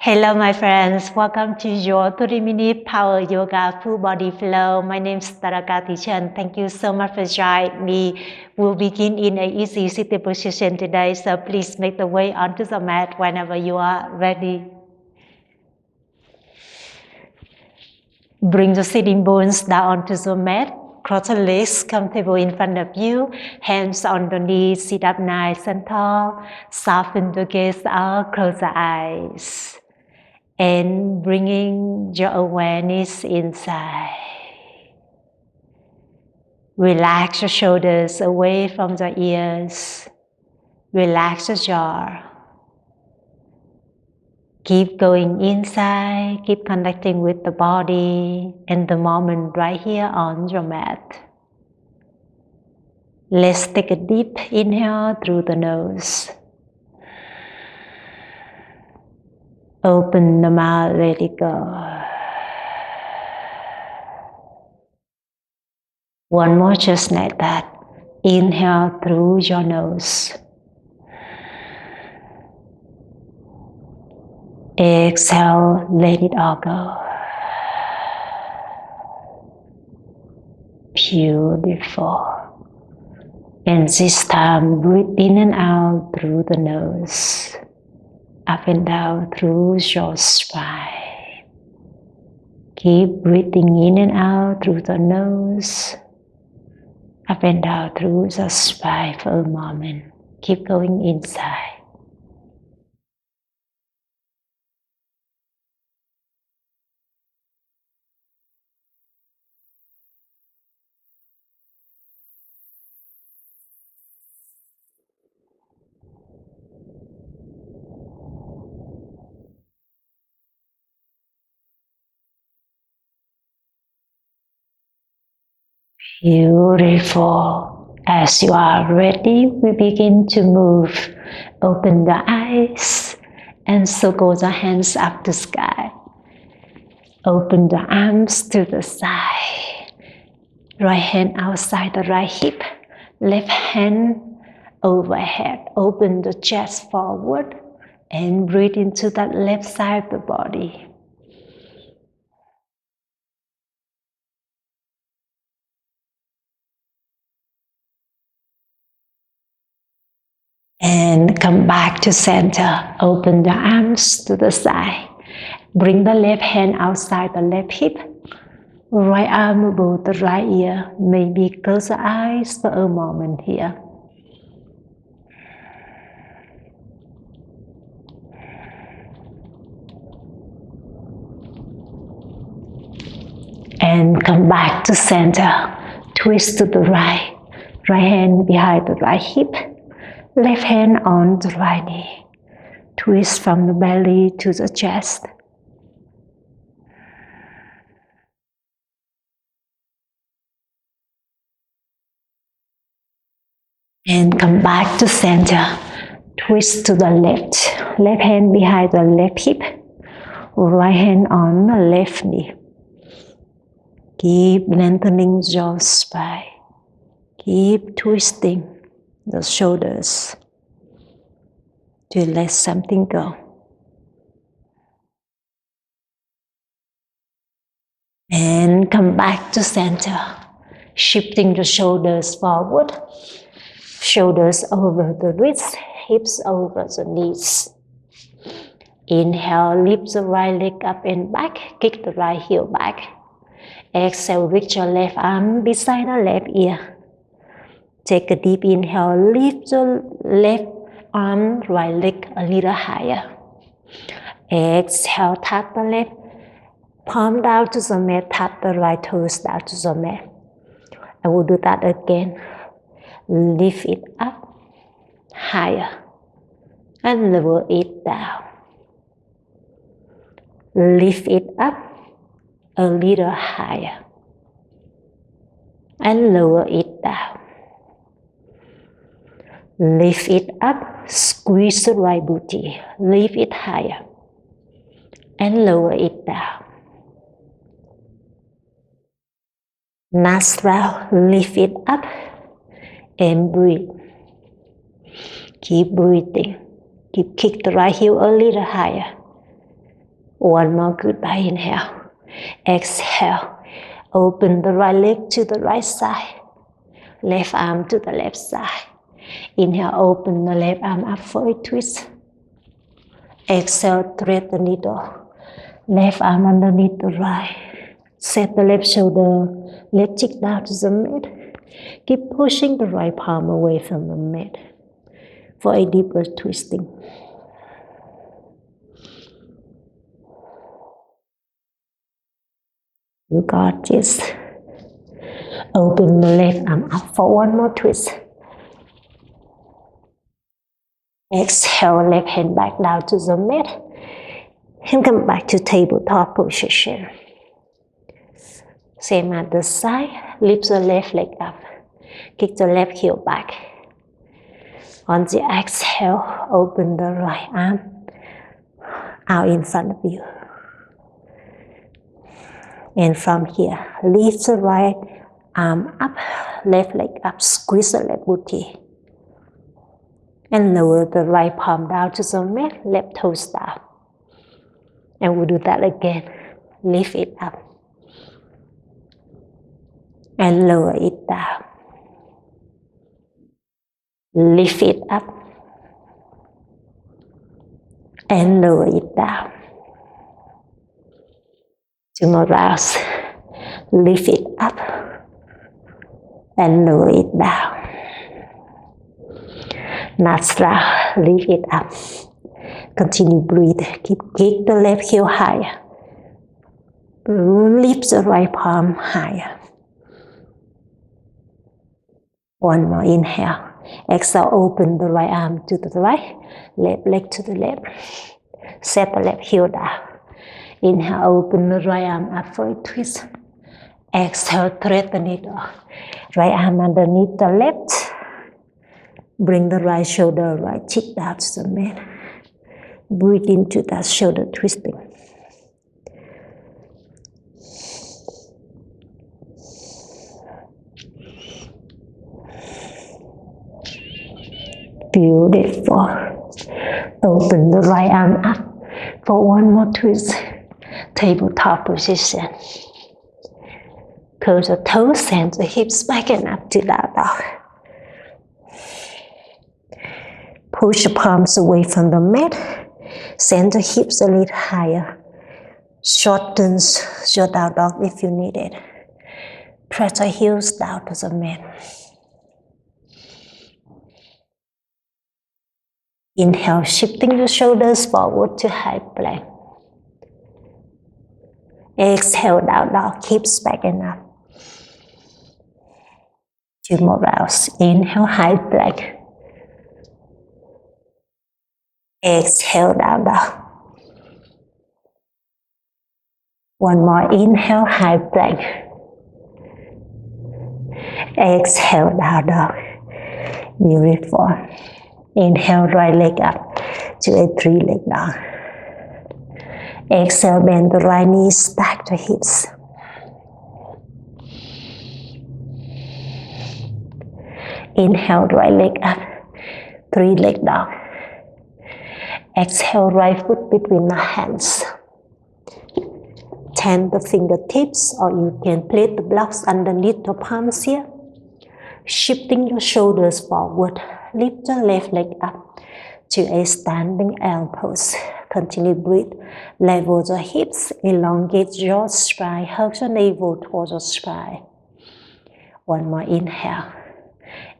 Hello, my friends. Welcome to your 30-minute Power Yoga Full Body Flow. My name is Tarakati Chen. Thank you so much for joining me. We'll begin in an easy sitting position today, so please make the way onto the mat whenever you are ready. Bring the sitting bones down onto the mat. Cross the legs comfortable in front of you. Hands on the knees. Sit up nice and tall. Soften the gaze out. Close the eyes. And bringing your awareness inside. Relax your shoulders away from the ears. Relax the jaw. Keep going inside, keep connecting with the body and the moment right here on your mat. Let's take a deep inhale through the nose. Open the mouth, let it go. One more just like that. Inhale through your nose. Exhale, let it all go. Beautiful. And this time, breathe in and out through the nose. Up and down through your spine. Keep breathing in and out through the nose. Up and down through the spine for a moment. Keep going inside. Beautiful. As you are ready, we begin to move. Open the eyes and circle the hands up to sky. Open the arms to the side. Right hand outside the right hip. Left hand overhead. Open the chest forward and breathe into that left side of the body. And come back to center. Open the arms to the side. Bring the left hand outside the left hip. Right arm above the right ear. Maybe close the eyes for a moment here. And come back to center. Twist to the right. Right hand behind the right hip. Left hand on the right knee. Twist from the belly to the chest. And come back to center. Twist to the left. Left hand behind the left hip. Right hand on the left knee. Keep lengthening your spine. Keep twisting the shoulders to let something go. And come back to center. Shifting the shoulders forward. Shoulders over the wrists, hips over the knees. Inhale, lift the right leg up and back, kick the right heel back. Exhale, reach your left arm beside the left ear. Take a deep inhale, lift the left arm, right leg a little higher. Exhale, tap the left palm down to the mat, tap the right toes down to the mat. I will do that again. Lift it up higher and lower it down. Lift it up a little higher and lower it down. Lift it up, squeeze the right booty, lift it higher and lower it down. Nostril, lift it up and breathe. Keep breathing. Keep kick the right heel a little higher One more goodbye inhale. Exhale. Open the right leg to the right side. Left arm to the left side. Inhale, open the left arm up for a twist. Exhale, thread the needle. Left arm underneath the right. Set the left shoulder, left cheek down to the mat. Keep pushing the right palm away from the mat for a deeper twisting. You got this. Open the left arm up for one more twist. Exhale, left hand back down to the mat. And come back to tabletop position. Same at the side. Lift the left leg up. Kick the left heel back. On the exhale, open the right arm out in front of you. And from here, lift the right arm up, left leg up, squeeze the left booty. And lower the right palm down to the mat, left toes down. And we'll do that again. Lift it up. And lower it down. Lift it up. And lower it down. Two more rounds. Lift it up. And lower it down. Next round, lift it up. Continue breathe. Keep kick the left heel higher. Lift the right palm higher. One more inhale. Exhale, open the right arm to the right, left leg to the left. Set the left heel down. Inhale, open the right arm up for a twist. Exhale, thread the needle. Right arm underneath the left. Bring the right shoulder, right cheek down to the mat. Breathe into that shoulder twisting. Beautiful. Open the right arm up for one more twist. Tabletop position. Curl the toes, send the hips back and up to down dog. Push the palms away from the mat. Send the hips a little higher. Shorten your down dog if you need it. Press the heels down to the mat. Inhale, shifting the shoulders forward to high plank. Exhale, down dog, hips back and up. Two more rounds. Inhale, high plank. Exhale, down dog. One more inhale, high plank. Exhale, down dog. Beautiful. Inhale, right leg up to a three-leg dog. Exhale, bend the right knee, stack the hips. Inhale, right leg up, three-leg dog. Exhale, right foot between the hands. Turn the fingertips, or you can place the blocks underneath your palms here. Shifting your shoulders forward. Lift the left leg up to a standing L pose. Continue breathe. Level the hips, elongate your spine, hug the navel towards the spine. One more inhale.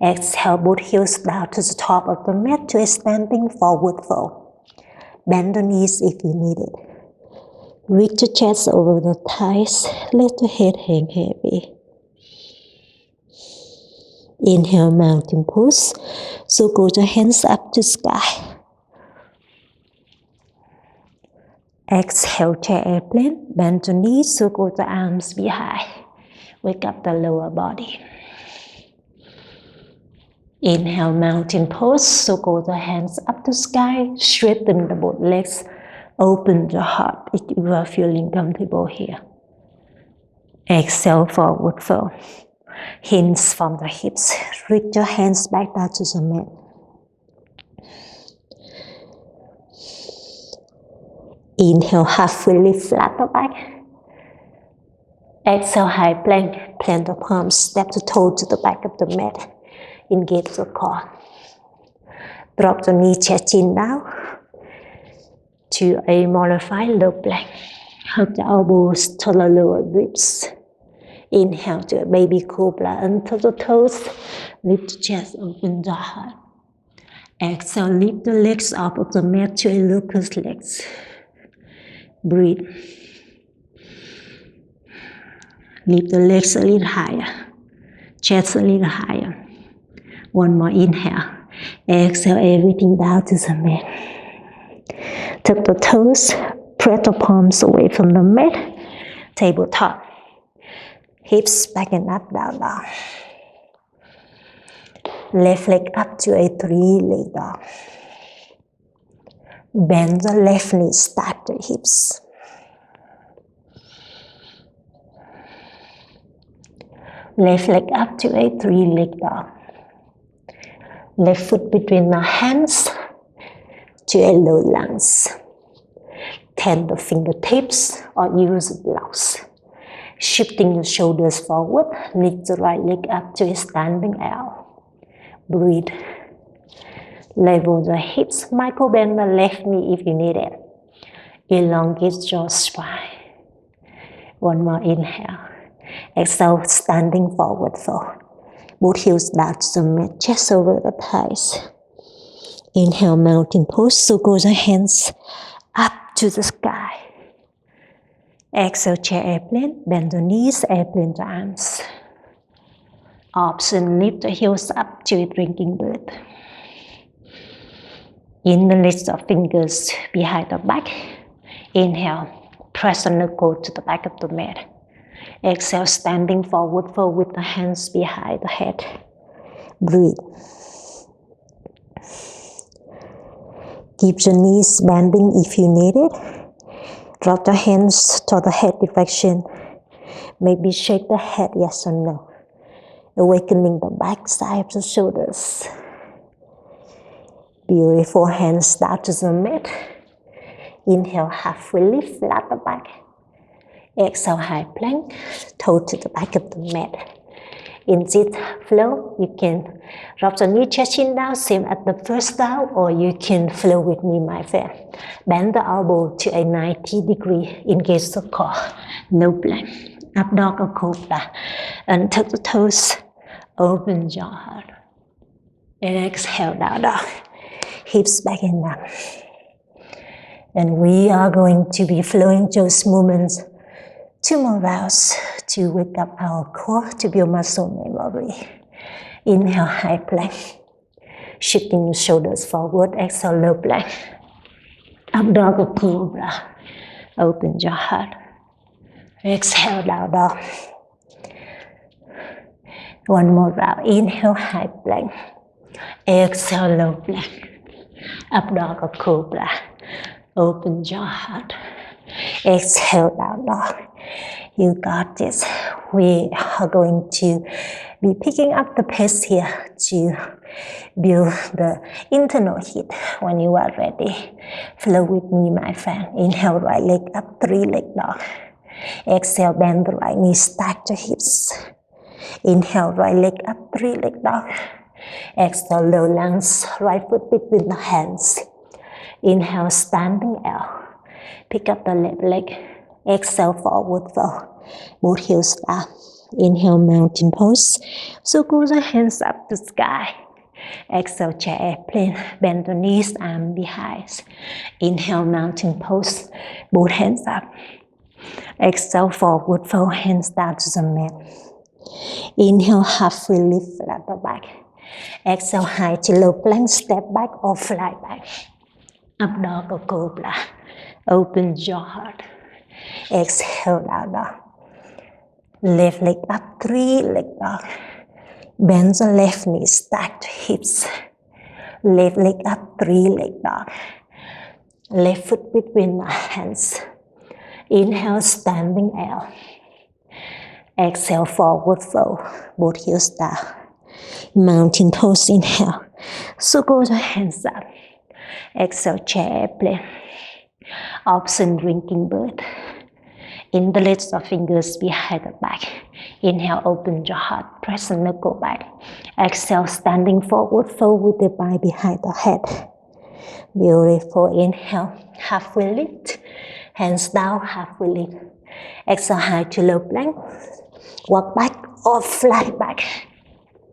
Exhale, both heels down to the top of the mat to a standing forward fold. Bend the knees if you need it. Reach the chest over the thighs. Let the head hang heavy. Inhale, mountain pose. So go the hands up to sky. Exhale, chair airplane. Bend the knees, circle the arms behind. Wake up the lower body. Inhale, mountain pose. Circle the hands up to sky. Straighten the both legs. Open the heart if you are feeling comfortable here. Exhale, forward fold. Hinge from the hips. Reach your hands back down to the mat. Inhale, half fully flat the back. Exhale, high plank. Plant the palms, step the toe to the back of the mat. Engage the core. Drop the knee, chest chin down to a modified low plank. Hug the elbows to the lower ribs. Inhale to a baby cobra, under the toes. Lift the chest, open the heart. Exhale, lift the legs up of the mat to a locust legs. Breathe. Lift the legs a little higher. Chest a little higher. One more inhale. Exhale everything down to the mat. Tuck the toes. Press the palms away from the mat. Tabletop. Hips back and up, down, down. Left leg up to a three-leg dog. Bend the left knee, stack the hips. Left leg up to a three-leg dog. Left foot between the hands to a low lunge. Turn the fingertips or use blocks. Shifting the shoulders forward, lift the right leg up to a standing L. Breathe. Level the hips, micro bend the left knee if you need it. Elongate your spine. One more inhale. Exhale, standing forward fold. Both heels down to the mat, chest over the thighs. Inhale, mountain pose, so go the hands up to the sky. Exhale, chair airplane, bend the knees, airplane the arms. Option, lift the heels up to a drinking bird. Interlace the fingers behind the back. Inhale, press the knuckle to the back of the mat. Exhale, standing forward fold with the hands behind the head. Breathe. Keep the knees bending if you need it. Drop the hands to the head direction. Maybe shake the head, yes or no. Awakening the back side of the shoulders. Beautiful, hands down to the mat. Inhale, half fully flat the back. Exhale, high plank, toe to the back of the mat. In this flow, you can drop the knee, chest chin down, same as the first down, or you can flow with me, my friend. Bend the elbow to a 90 degree, engage the core, no plank. Up dog or cobra, and tuck the toes, open your heart. And exhale, down dog, hips back and down. And we are going to be flowing those movements 2 more rounds to wake up our core, to build muscle memory. Inhale, high plank. Shifting the shoulders forward, exhale, low plank. Up dog or cobra. Open your heart. Exhale, down dog. One more round. Inhale, high plank. Exhale, low plank. Up dog or cobra. Open your heart. Exhale, down dog. You got this. We are going to be picking up the pace here to build the internal heat. When you are ready, flow with me, my friend. Inhale, right leg up, 3-leg dog. Exhale, bend the right knee, stack the hips. Inhale, right leg up, 3-leg dog. Exhale, low lunge, right foot between the hands. Inhale, standing L. Pick up the left leg. Exhale, forward fold. Both heels down. Inhale, mountain pose. So go the hands up to sky. Exhale, chair airplane. Bend the knees, arm behind. Inhale, mountain pose. Both hands up. Exhale, forward fold, hands down to the mat. Inhale, half fully flat the back. Exhale, high to low plank, step back or fly back. Up dog or cobra. Open your heart. Exhale, down dog. Left leg up, 3-leg dog. Bend the left knee, stack the hips. Left leg up, 3-leg dog. Left foot between the hands. Inhale, standing L. Exhale, forward fold. Both heels down. Mountain pose, inhale. So go the hands up. Exhale, chair airplane. Option drinking bird. Interlace your fingers behind the back. Inhale, open your heart, press the knuckle back. Exhale, standing forward, fold with the body behind the head. Beautiful. Inhale, halfway lift. Hands down, halfway lift. Exhale, high to low plank. Walk back or fly back.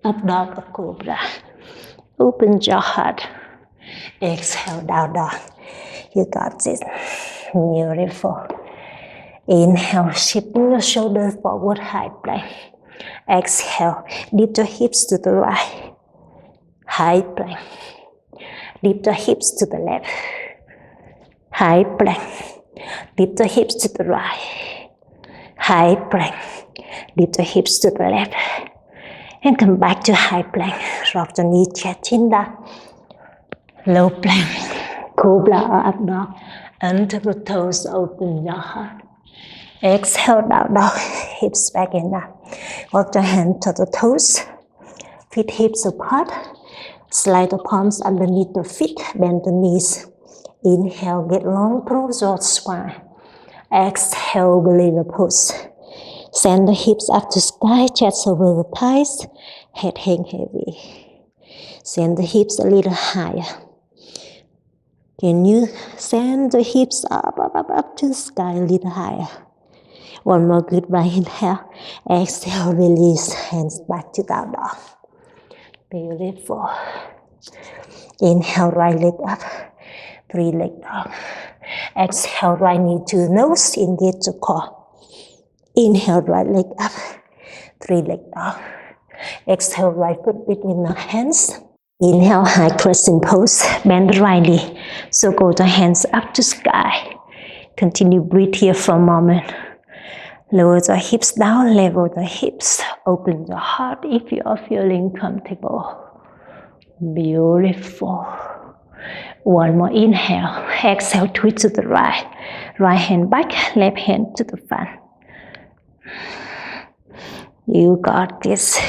Up dog or cobra. Open your heart. Exhale, down dog. You got this. Beautiful. Inhale, shifting your shoulders forward, high plank. Exhale, lift your hips to the right. High plank. Lift your hips to the left. High plank. Lift your hips to the right. High plank. Lift your hips to the left. And come back to high plank. Drop the knee, chest, chin down. Low plank. Cobra or up dog. Under the toes, open your heart. Exhale, down dog, hips back and down. Walk your hand to the toes, feet hips apart. Slide the palms underneath the feet, bend the knees. Inhale, get long through your spine. Exhale, belly the pose. Send the hips up to sky, chest over the thighs, head hang heavy. Send the hips a little higher. Can you send the hips up to the sky a little higher? One more good by inhale. Exhale, release. Hands back to down dog. Beautiful. Inhale, right leg up. 3 leg dog. Exhale, right knee to the nose. Engage the core. Inhale, right leg up. 3 leg dog. Exhale, right foot between the hands. Inhale, high crescent pose. Bend the right knee. So go the hands up to sky. Continue breathe here for a moment. Lower the hips down, level the hips. Open the heart if you are feeling comfortable. Beautiful. One more inhale. Exhale, twist to the right. Right hand back, left hand to the front. You got this.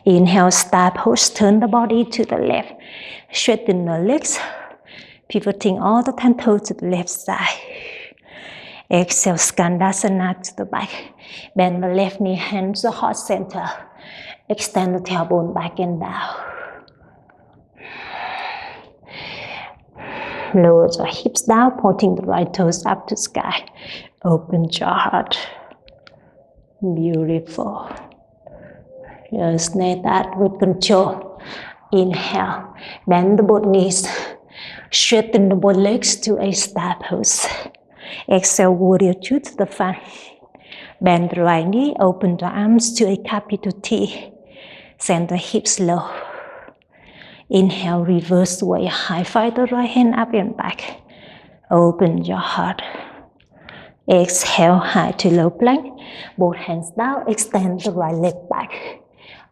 Inhale, star pose. Turn the body to the left. Straighten the legs. Pivoting all the 10 toes to the left side. Exhale, Skandasana to the back. Bend the left knee, hands to the heart center. Extend the tailbone back and down. Lower the hips down, pointing the right toes up to sky. Open your heart. Beautiful. Just like that with control. Inhale, bend the both knees. Straighten the both legs to a star pose. Exhale, warrior two to the front. Bend the right knee, open the arms to a capital T. Send the hips low. Inhale, reverse way, high five the right hand up and back. Open your heart. Exhale, high to low plank. Both hands down, extend the right leg back.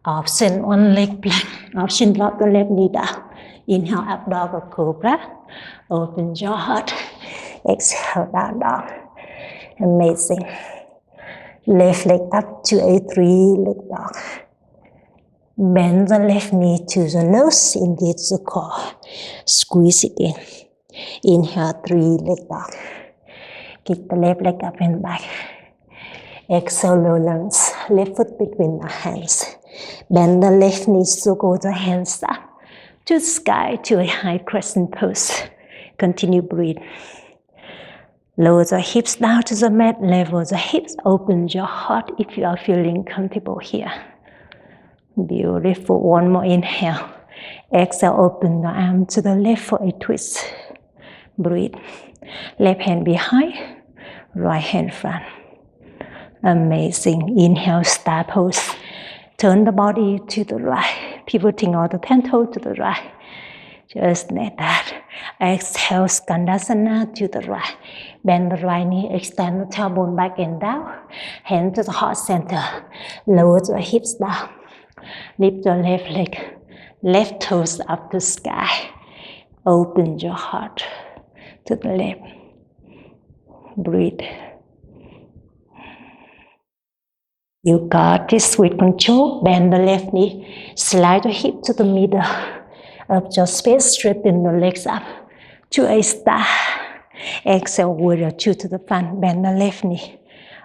Option one leg plank. Option drop the left knee down. Inhale, up dog or cobra. Open your heart. Exhale, down dog. Amazing. Left leg up to a 3 leg dog. Bend the left knee to the nose, engage the core. Squeeze it in. Inhale, 3 leg dog. Kick the left leg up and back. Exhale, low lunge. Left foot between the hands. Bend the left knee, so go the hands up to the sky to a high crescent pose. Continue breathe. Lower the hips down to the mat, level the hips, open your heart if you are feeling comfortable here. Beautiful. One more inhale. Exhale, open the arm to the left for a twist. Breathe. Left hand behind, right hand front. Amazing. Inhale, star pose. Turn the body to the right, pivoting all the 10 toes to the right. Just like that. Exhale, Skandasana to the right. Bend the right knee, extend the tailbone back and down. Hand to the heart center. Lower the hips down. Lift your left leg, left toes up to sky. Open your heart to the left. Breathe. You got this with control. Bend the left knee, slide the hip to the middle of your space, straighten the legs up to a star. Exhale, warrior two to the front, bend the left knee.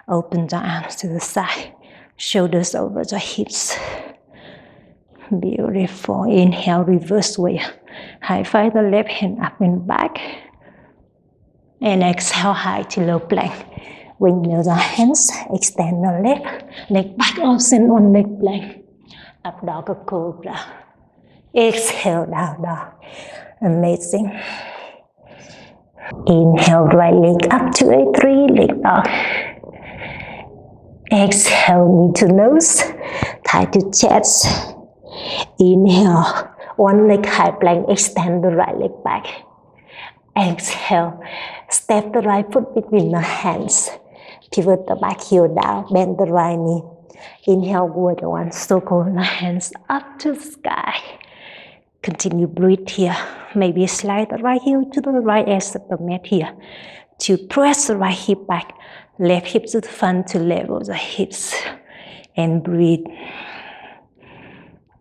Open the arms to the side, shoulders over the hips. Beautiful. Inhale, reverse warrior. High five the left hand up and back. And exhale, high to low plank. Bring the hands, extend the left leg back, option on leg plank. Up dog, cobra. Exhale, down dog. Amazing. Inhale, right leg up to a three-leg dog. Exhale, knee to nose, thigh to chest. Inhale, one leg high plank, extend the right leg back. Exhale, step the right foot between the hands. Pivot the back heel down, bend the right knee. Inhale, warrior one, circle the hands up to the sky. Continue breathe here. Maybe slide the right heel to the right edge of the mat here. To press the right hip back, left hip to the front to level the hips. And breathe.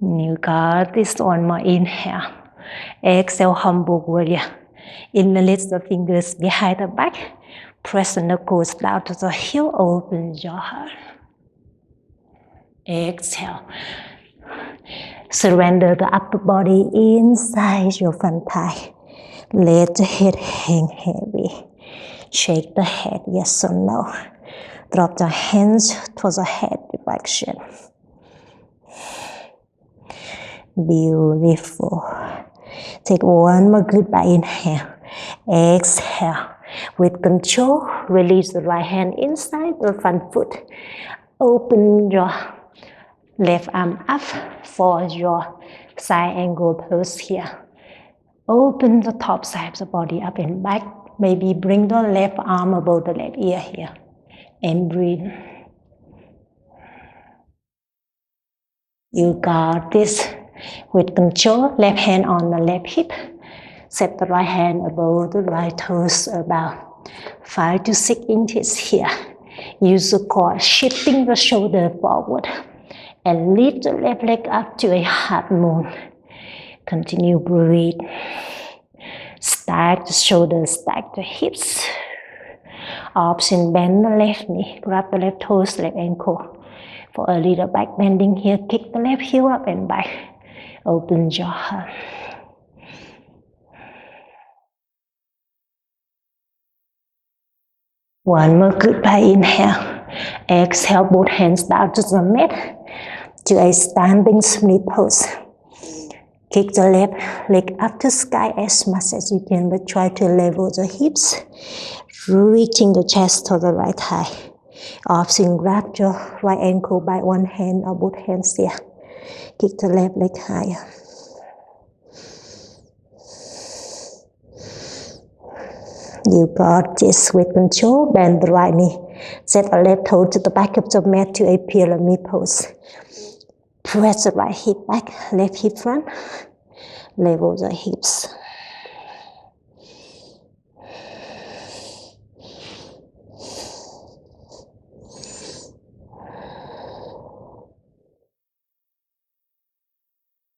You got this. One more inhale. Exhale, humble warrior. Interlace the fingers behind the back. Press the knuckles down to the heel. Open your heart. Exhale. Surrender the upper body inside your front thigh. Let the head hang heavy. Shake the head, yes or no. Drop the hands towards the head direction. Beautiful. Take one more goodbye inhale. Exhale. With control, release the right hand inside the front foot. Open your left arm up for your side angle pose here. Open the top side of the body up and back. Maybe bring the left arm above the left ear here. And breathe. You got this. With control, left hand on the left hip. Set the right hand above the right toes about 5 to 6 inches here. Use the core, shifting the shoulder forward. And lift the left leg up to a half moon. Continue breathe. Stack the shoulders, stack the hips. Option, bend the left knee, grab the left toes, left ankle. For a little back bending here, kick the left heel up and back. Open your heart. One more goodbye inhale. Exhale, both hands down to the mat. To a standing split pose. Kick the left leg up to sky as much as you can, but try to level the hips. Reaching the chest to the right thigh. Option, grab your right ankle by one hand or both hands here. Kick the left leg higher. You got this. With control, bend the right knee. Set the left toe to the back of the mat to a pyramid pose. Press the right hip back, left hip front. Level the hips.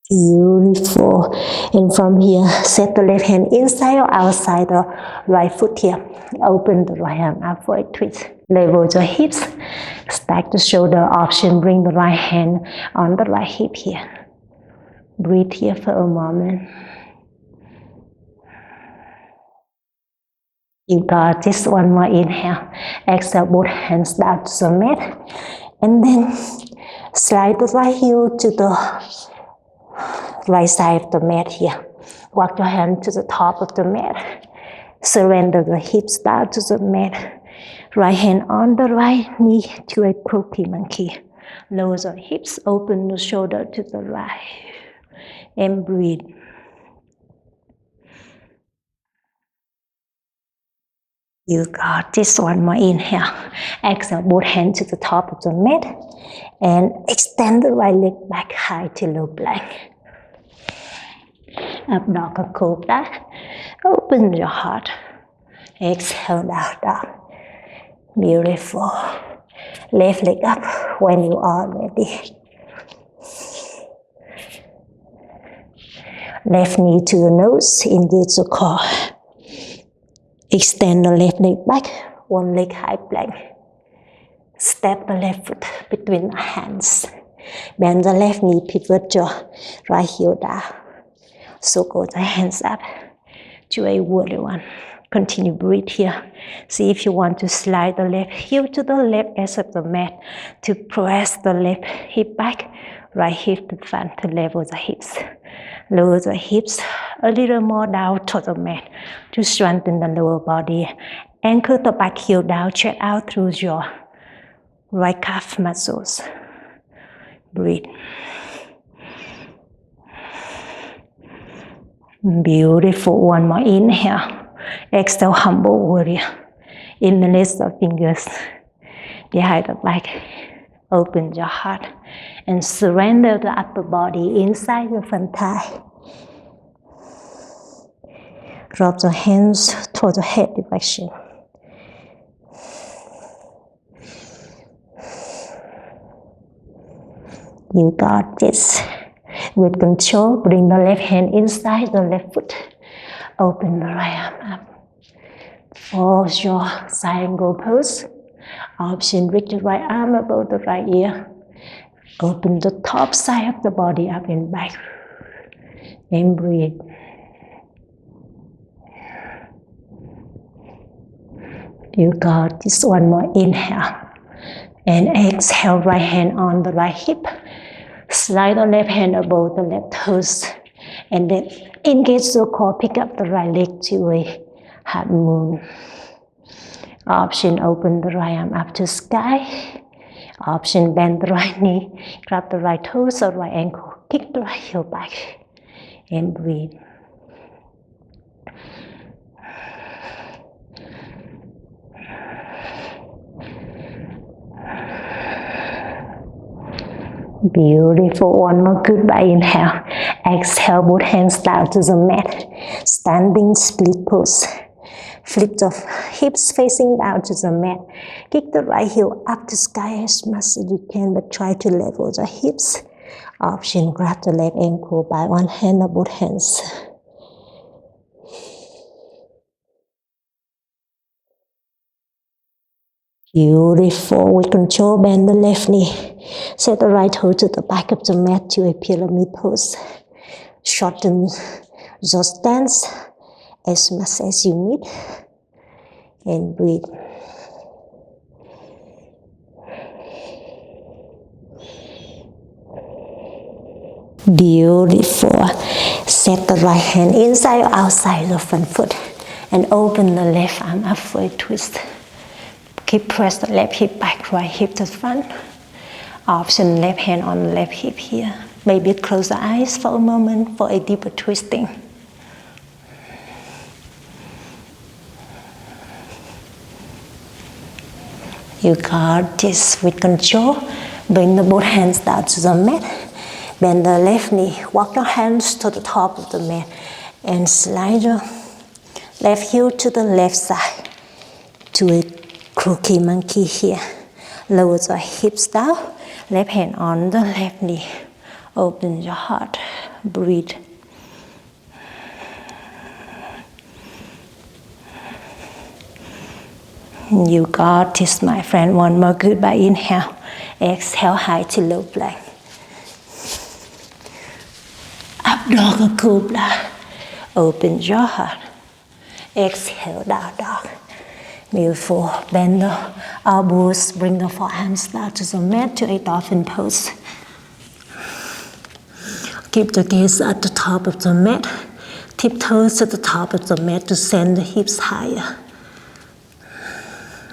Beautiful. And from here, set the left hand inside or outside the right foot here. Open the right arm up for a twist. Level the hips. Stack the shoulder. Option, bring the right hand on the right hip here. Breathe here for a moment. You got this. One more inhale. Exhale, both hands down to the mat. And then slide the right heel to the right side of the mat here. Walk your hand to the top of the mat. Surrender the hips down to the mat. Right hand on the right knee to a crooked monkey. Lower the hips, open the shoulder to the right. And breathe. You got this. One more inhale. Exhale, both hands to the top of the mat. And extend the right leg back high to low plank. Up dog, cobra. Open your heart. Exhale, down dog. Beautiful. Left leg up when you are ready. Left knee to the nose, engage the core. Extend the left leg back, one leg high plank. Step the left foot between the hands. Bend the left knee, pivot your right heel down. Circle the hands up to a warrior one. Continue breathe here. See if you want to slide the left heel to the left edge of the mat to press the left hip back, right hip to front to level the hips. Lower the hips a little more down to the mat to strengthen the lower body. Anchor the back heel down, check out through your right calf muscles. Breathe. Beautiful. One more inhale. Exhale, humble warrior. Interlace the fingers behind the back. Open your heart and surrender the upper body inside your front thigh. Drop the hands toward the head direction. You got this. With control, bring the left hand inside the left foot. Open the right arm up. Force your triangle pose. Option, reach the right arm above the right ear. Open the top side of the body up and back. And breathe. You got this. One more inhale. And exhale, right hand on the right hip. Slide the left hand above the left toes. And then engage the core, pick up the right leg to a half moon. Option, open the right arm up to sky. Option, bend the right knee, grab the right toes or right ankle, kick the right heel back, and breathe. Beautiful. One more goodbye inhale. Exhale, both hands down to the mat. Standing split pose. Flip the hips facing down to the mat. Kick the right heel up to sky as much as you can, but try to level the hips. Option, grab the left ankle by one hand or both hands. Beautiful. With control, bend the left knee. Set the right toe to the back of the mat to a pyramid pose. Shorten the stance as much as you need. And breathe. Beautiful. Set the right hand inside or outside the front foot. And open the left arm up for a twist. Keep press the left hip back, right hip to the front. Option, left hand on the left hip here. Maybe close the eyes for a moment for a deeper twisting. You got this. With control. Bring the both hands down to the mat. Bend the left knee. Walk your hands to the top of the mat. And slide your left heel to the left side. To a crooked monkey here. Lower the hips down. Left hand on the left knee. Open your heart. Breathe. You got this, my friend. One more goodbye inhale. Exhale, high to low plank. Up dog or cobra. Open your heart. Exhale, down dog. Beautiful. Bend the elbows. Bring the forearms down to the mat to a dolphin pose. Keep the gaze at the top of the mat. Tiptoes to the top of the mat to send the hips higher.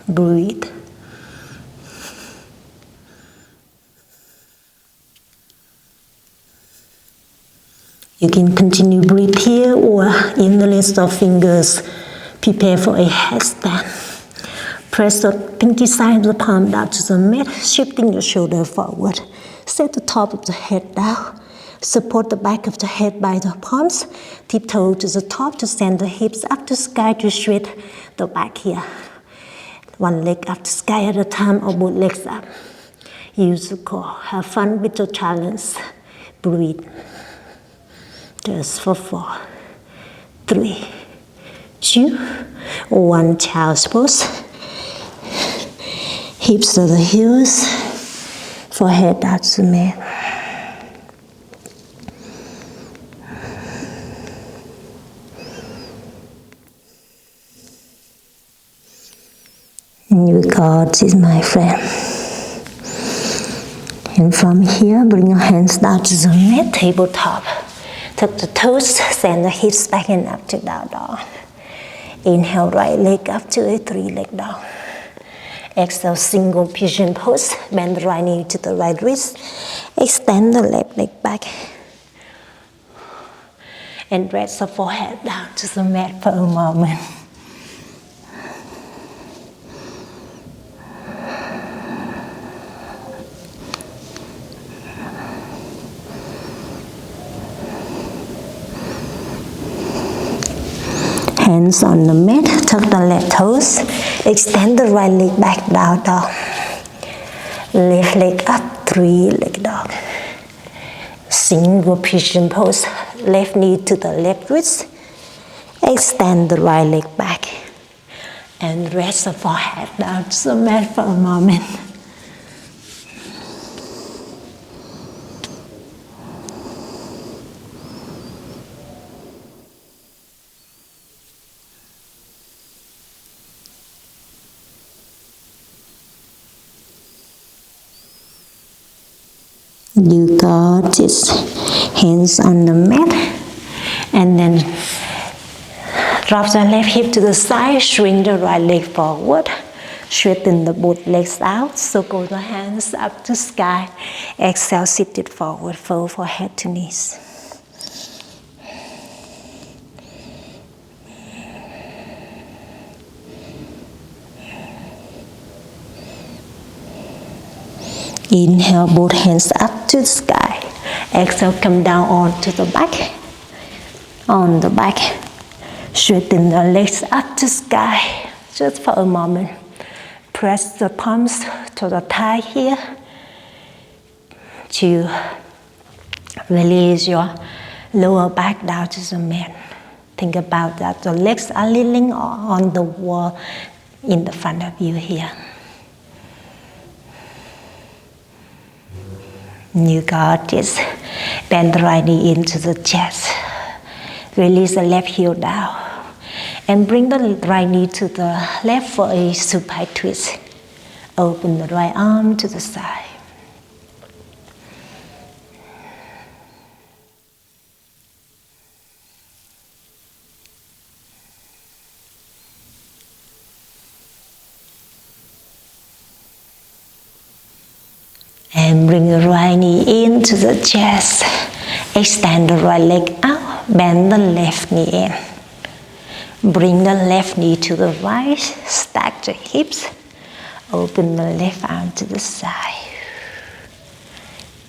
Breathe. You can continue breathe here or interlace the fingers. Prepare for a headstand. Press the pinky side of the palm down to the mat, shifting your shoulder forward. Set the top of the head down. Support the back of the head by the palms. Tiptoe to the top to send the hips up to sky to straight the back here. One leg up to sky at a time or both legs up. Use the core. Have fun with the challenge. Breathe. Just for 4, 3, 2, One child's pose. Hips to the heels, forehead down to the mat. You got this, my friend. And from here, bring your hands down to the mat, tabletop. Tuck the toes, send the hips back and up to down dog. Inhale, right leg up to a three-leg dog. Exhale, single pigeon pose. Bend the right knee to the right wrist. Extend the left leg back. And rest the forehead down to the mat for a moment. Hands on the mat, tuck the left toes, extend the right leg back, down dog. Left leg up, three-leg dog. Single pigeon pose, left knee to the left wrist, extend the right leg back, and rest the forehead down to the mat for a moment. You got this. Hands on the mat, and then drop the left hip to the side, swing the right leg forward, straighten the both legs out, circle the hands up to sky. Exhale, sit it forward, fold forehead to knees. Inhale, both hands up to the sky. Exhale, come down onto the back. On the back. Straighten the legs up to sky. Just for a moment. Press the palms to the thigh here. To release your lower back down to the mat. Think about that. The legs are leaning on the wall in the front of you here. You got this. Bend the right knee into the chest. Release the left heel down. And bring the right knee to the left for a supine twist. Open the right arm to the side. And bring the right knee into the chest. Extend the right leg out. Bend the left knee in. Bring the left knee to the right. Stack the hips. Open the left arm to the side.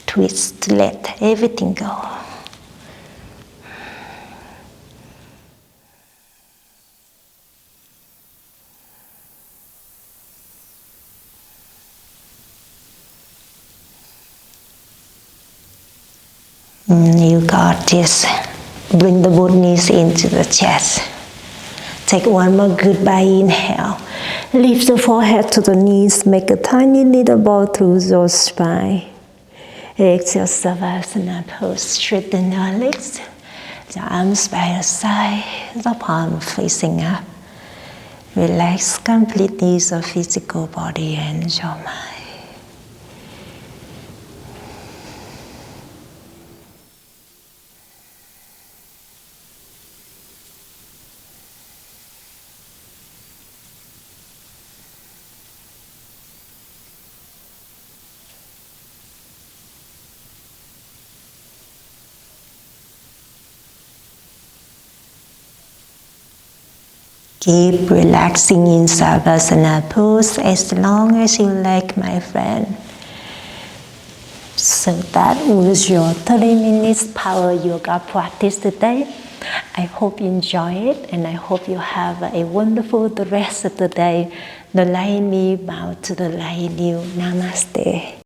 Twist, let everything go. You got this. Bring the both knees into the chest. Take one more goodbye inhale. Lift the forehead to the knees. Make a tiny little bow through your spine. Exhale, Savasana pose. Straighten your legs. The arms by your side. The palm facing up. Relax completely your physical body and your mind. Keep relaxing in Savasana pose as long as you like, my friend. So that was your 30 minutes power yoga practice today. I hope you enjoy it, and I hope you have a wonderful the rest of the day. The light in me bow to the light in you. Namaste.